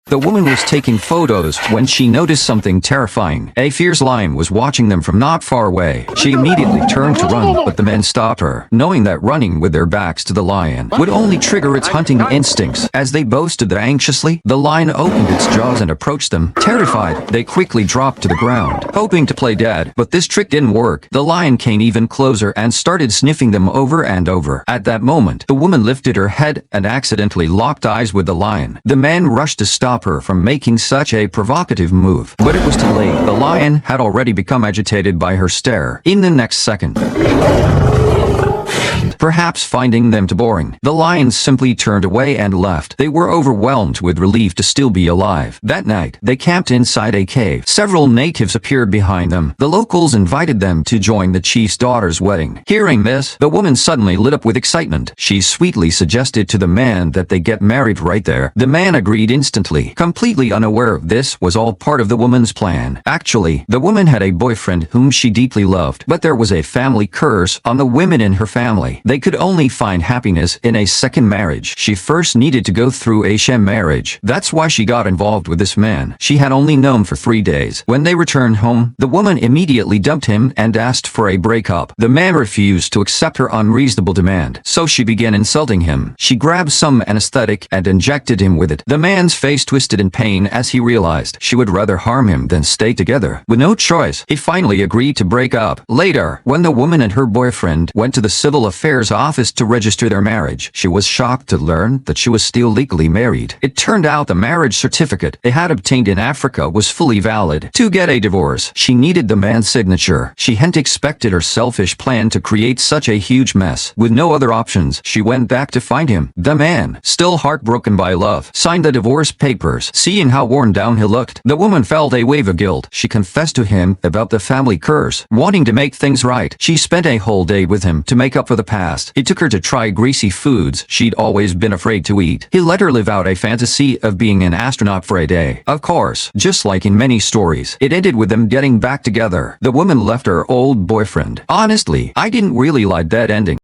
The woman was taking photos when she noticed something terrifying. A fierce lion was watching them from not far away. She immediately turned to run, but the men stopped her, knowing that running with their backs to the lion would only trigger its hunting instincts. As they both stood there anxiously, the lion opened its jaws and approached them. Terrified, they quickly dropped to the ground, hoping to play dead, but this trick didn't work. The lion came even closer and started sniffing them over and over. At that moment, the woman lifted her head and accidentally locked eyes with the lion. The man rushed to stop her from making such a provocative move, but it was too late. The lion had already become agitated by her stare. In the next second, perhaps finding them too boring, the lions simply turned away and left. They were overwhelmed with relief to still be alive. That night, they camped inside a cave. Several natives appeared behind them. The locals invited them to join the chief's daughter's wedding. Hearing this, the woman suddenly lit up with excitement. She sweetly suggested to the man that they get married right there. The man agreed instantly, completely unaware of this was all part of the woman's plan. Actually, the woman had a boyfriend whom she deeply loved, but there was a family curse on the women in her family. They could only find happiness in a second marriage. She first needed to go through a sham marriage. That's why she got involved with this man she had only known for 3 days. When they returned home, the woman immediately dumped him and asked for a breakup. The man refused to accept her unreasonable demand, so she began insulting him. She grabbed some anesthetic and injected him with it. The man's face twisted in pain as he realized she would rather harm him than stay together. With no choice, he finally agreed to break up. Later, when the woman and her boyfriend went to the civil affairs office to register their marriage, she was shocked to learn that she was still legally married. It turned out the marriage certificate they had obtained in Africa was fully valid. To get a divorce, she needed the man's signature. She hadn't expected her selfish plan to create such a huge mess. With no other options, she went back to find him. The man, still heartbroken by love, signed the divorce papers. Seeing how worn down he looked, the woman felt a wave of guilt. She confessed to him about the family curse. Wanting to make things right, she spent a whole day with him to make up for the past. He took her to try greasy foods she'd always been afraid to eat. He let her live out a fantasy of being an astronaut for a day. Of course, just like in many stories, it ended with them getting back together. The woman left her old boyfriend. Honestly, I didn't really like that ending.